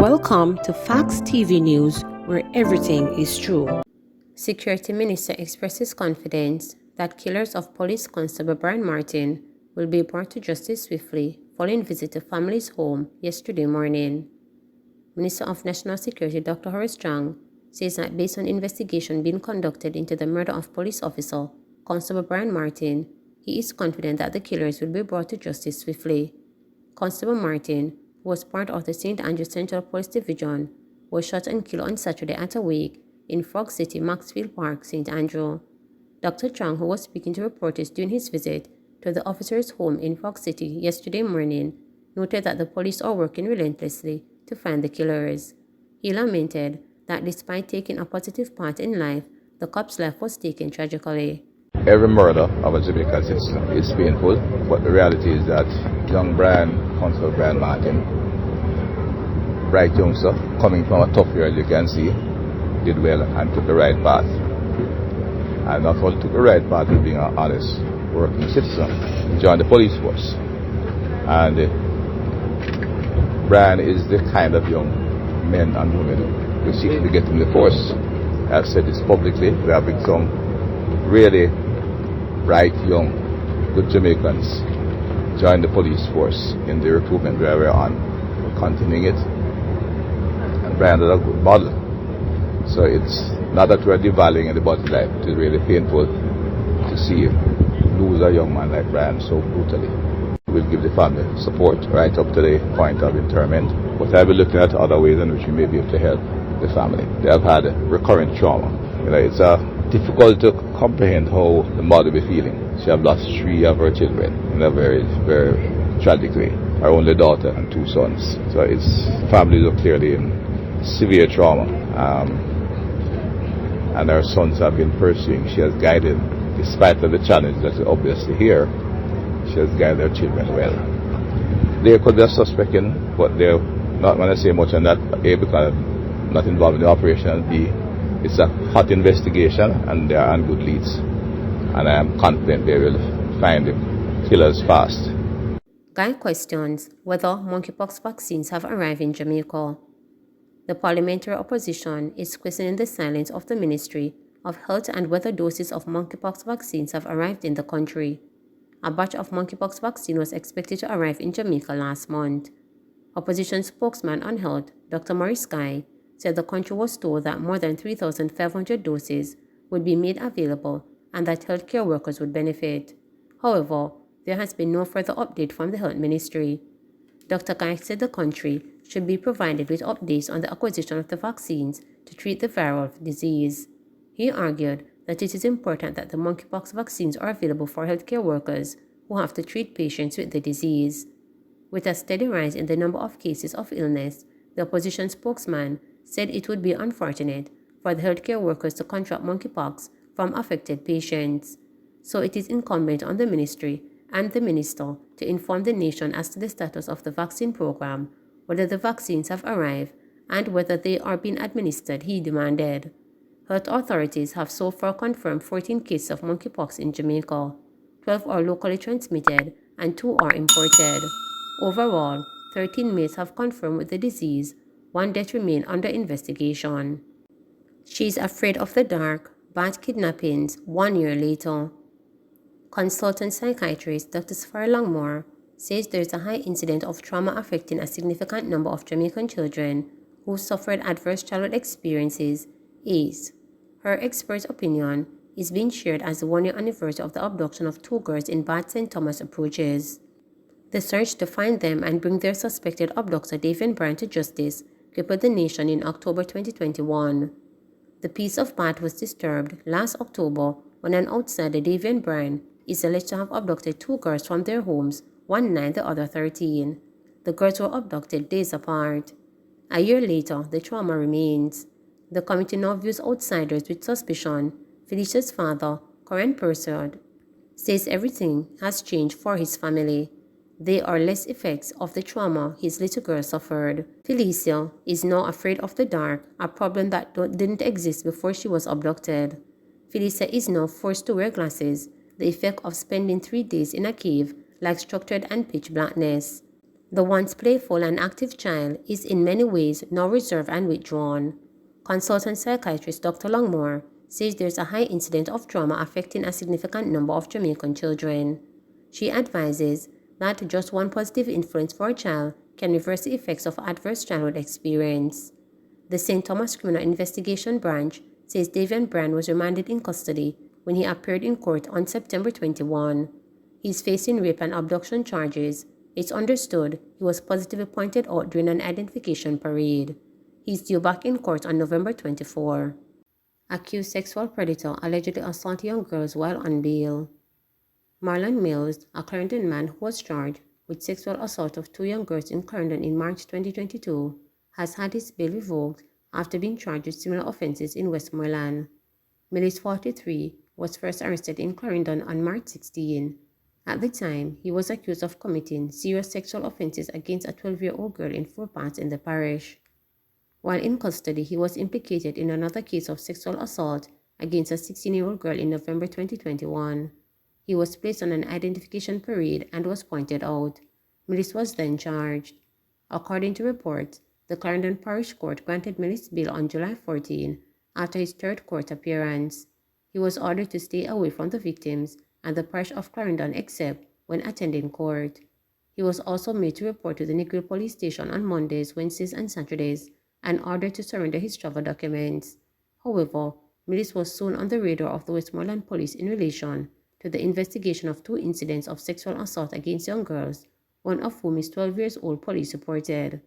Welcome to Facts TV News, where everything is true. Security Minister expresses confidence that killers of Police Constable Brian Martin will be brought to justice swiftly following visit to family's home yesterday morning. Minister of National Security Dr. Horace Strang says that based on investigation being conducted into the murder of police officer Constable Brian Martin, he is confident that the killers will be brought to justice swiftly. Constable Martin, who was part of the St. Andrews Central Police Division, was shot and killed on Saturday at a wake in Frog City, Maxfield Park, St. Andrew. Dr. Chang, who was speaking to reporters during his visit to the officer's home in Frog City yesterday morning, noted that the police are working relentlessly to find the killers. He lamented that despite taking a positive part in life, the cop's life was taken tragically. Every murder of a Jamaican citizen is painful, but the reality is that young Constable Brian Martin, bright youngster, coming from a tough year, as you can see, did well and took the right path. And not only took the right path with being an honest, working citizen, joined the police force. And Brian is the kind of young men and women who seek to get in the force. I've said this publicly. There have been some really bright, young, good Jamaicans join the police force in the recruitment where we're on. We're continuing it. And Brian is a good model. So it's not that we're devaluing anybody's life. It is really painful to see lose a young man like Brian so brutally. We'll give the family support right up to the point of interment. But I'll be looking at other ways in which we may be able to help the family. They have had recurrent trauma. It's difficult to comprehend how the mother be feeling. She have lost 3 of her children in a very, very tragic way. Her only daughter and 2 sons. So it's families are clearly in severe trauma. And her sons have been pursuing. She has guided, despite of the challenge that's obviously here, she has guided her children well. They could be suspecting, but they're not going to say much on that. A, because I'm not involved in the operation. B, it's a hot investigation and they are on good leads. And I am confident they will find the killers fast. Guy questions whether monkeypox vaccines have arrived in Jamaica. The parliamentary opposition is questioning the silence of the Ministry of Health and whether doses of monkeypox vaccines have arrived in the country. A batch of monkeypox vaccine was expected to arrive in Jamaica last month. Opposition spokesman on health, Dr. Maurice Guy, said the country was told that more than 3,500 doses would be made available and that healthcare workers would benefit. However, there has been no further update from the Health Ministry. Dr. Guy said the country should be provided with updates on the acquisition of the vaccines to treat the viral disease. He argued that it is important that the monkeypox vaccines are available for healthcare workers who have to treat patients with the disease. With a steady rise in the number of cases of illness, the opposition spokesman said it would be unfortunate for the healthcare workers to contract monkeypox from affected patients. So it is incumbent on the ministry and the minister to inform the nation as to the status of the vaccine program, whether the vaccines have arrived, and whether they are being administered, he demanded. Health authorities have so far confirmed 14 cases of monkeypox in Jamaica. 12 are locally transmitted and 2 are imported. Overall, 13 males have confirmed with the disease. 1 death remains under investigation. She's afraid of the dark. Bad kidnappings 1 year later. Consultant psychiatrist Dr. Safari Longmore says there is a high incidence of trauma affecting a significant number of Jamaican children who suffered adverse childhood experiences, ACE. Her expert opinion is being shared as the 1-year anniversary of the abduction of 2 girls in Bad St. Thomas approaches. The search to find them and bring their suspected abductor David Bryan to justice crippled the nation in October 2021. The peace of Bath was disturbed last October when an outsider, David Bryan, is alleged to have abducted 2 girls from their homes, one 9, the other 13. The girls were abducted days apart. A year later, the trauma remains. The committee now views outsiders with suspicion. Felicia's father, Corinne Purcell, says everything has changed for his family. They are less effects of the trauma his little girl suffered. Felicia is now afraid of the dark, a problem that didn't exist before she was abducted. Felicia is now forced to wear glasses, the effect of spending 3 days in a cave like structured and pitch blackness. The once playful and active child is in many ways now reserved and withdrawn. Consultant psychiatrist Dr. Longmore says there's a high incidence of trauma affecting a significant number of Jamaican children. She advises that just one positive influence for a child can reverse the effects of adverse childhood experience. The St. Thomas Criminal Investigation Branch says Davian Brand was remanded in custody when he appeared in court on September 21. He's facing rape and abduction charges. It's understood he was positively pointed out during an identification parade. He's due back in court on November 24. Accused sexual predator allegedly assaulted young girls while on bail. Marlon Mills, a Clarendon man who was charged with sexual assault of 2 young girls in Clarendon in March 2022, has had his bail revoked after being charged with similar offenses in Westmoreland. Mills, 43, was first arrested in Clarendon on March 16. At the time, he was accused of committing serious sexual offenses against a 12-year-old girl in 4 parts in the parish. While in custody, he was implicated in another case of sexual assault against a 16-year-old girl in November 2021. He was placed on an identification parade and was pointed out. Mills was then charged. According to reports, the Clarendon Parish Court granted Mills bail on July 14 after his 3rd court appearance. He was ordered to stay away from the victims and the parish of Clarendon except when attending court. He was also made to report to the Negril police station on Mondays, Wednesdays, and Saturdays and ordered to surrender his travel documents. However, Mills was soon on the radar of the Westmoreland police in relation to the investigation of 2 incidents of sexual assault against young girls, one of whom is 12 years old, police reported.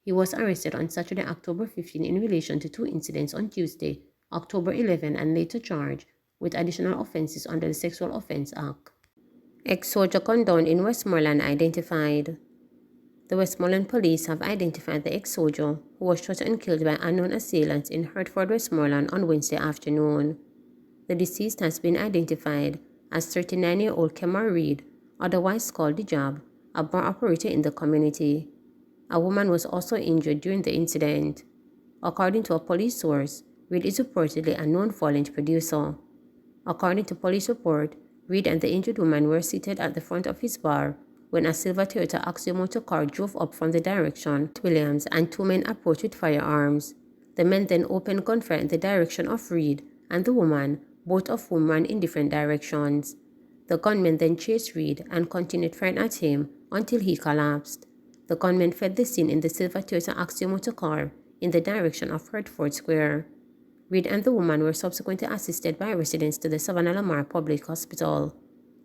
He was arrested on Saturday, October 15 in relation to 2 incidents on Tuesday, October 11, and later charged with additional offenses under the Sexual Offense Act. Ex-soldier gunned down in Westmoreland identified. The Westmoreland police have identified the ex-soldier who was shot and killed by unknown assailants in Hertford, Westmoreland on Wednesday afternoon. The deceased has been identified as 39-year-old Kemar Reed, otherwise called the Jab, a bar operator in the community. A woman was also injured during the incident. According to a police source, Reed is reportedly a known violent producer. According to police report, Reed and the injured woman were seated at the front of his bar when a silver Toyota Axiomotor car drove up from the direction of Williams and 2 men approached with firearms. The men then opened gunfire in the direction of Reed and the woman, both of whom ran in different directions. The gunmen then chased Reed and continued firing at him until he collapsed. The gunmen fled the scene in the silver Toyota Axiomotor car in the direction of Hertford Square. Reed and the woman were subsequently assisted by residents to the Savannah Lamar Public Hospital.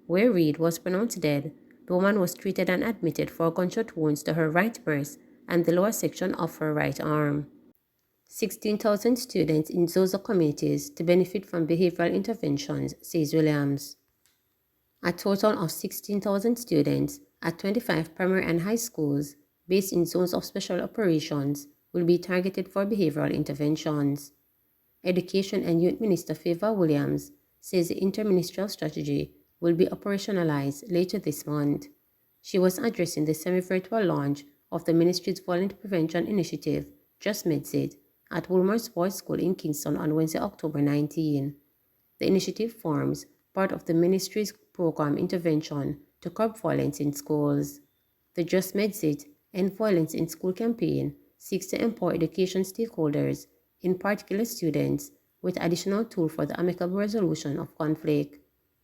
Where Reed was pronounced dead, the woman was treated and admitted for gunshot wounds to her right breast and the lower section of her right arm. 16,000 students in Zozo communities to benefit from behavioral interventions, says Williams. A total of 16,000 students at 25 primary and high schools based in zones of special operations will be targeted for behavioral interventions. Education and Youth Minister Favor Williams says the interministerial strategy will be operationalized later this month. She was addressing the semi-virtual launch of the ministry's Violent Prevention Initiative, Just Medsit, at Woolmer's Boys School in Kingston on Wednesday, October 19. The initiative forms part of the ministry's program intervention to curb violence in schools. The Just Medsit End Violence in School campaign seeks to empower education stakeholders, in particular students, with additional tools for the amicable resolution of conflict.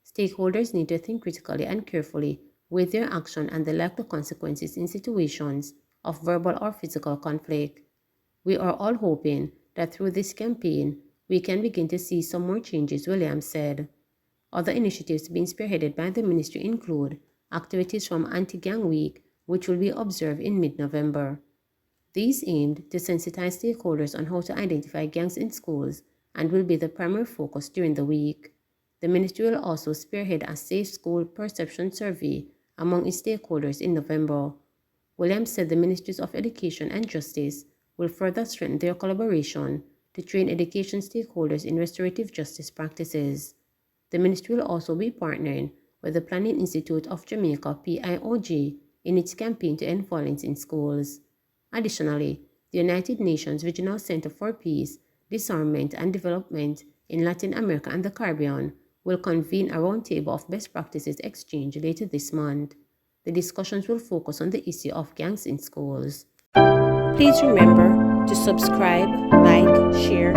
Stakeholders need to think critically and carefully with their action and the likely consequences in situations of verbal or physical conflict. We are all hoping that through this campaign, we can begin to see some more changes, Williams said. Other initiatives being spearheaded by the ministry include activities from Anti-Gang Week, which will be observed in mid-November. These aimed to sensitize stakeholders on how to identify gangs in schools and will be the primary focus during the week. The ministry will also spearhead a safe school perception survey among its stakeholders in November. Williams said the Ministries of Education and Justice will further strengthen their collaboration to train education stakeholders in restorative justice practices. The ministry will also be partnering with the Planning Institute of Jamaica (PIOJ) in its campaign to end violence in schools. Additionally, the United Nations Regional Center for Peace, Disarmament and Development in Latin America and the Caribbean will convene a roundtable of best practices exchange later this month. the discussions will focus on the issue of gangs in schools. Please remember to subscribe, like, share,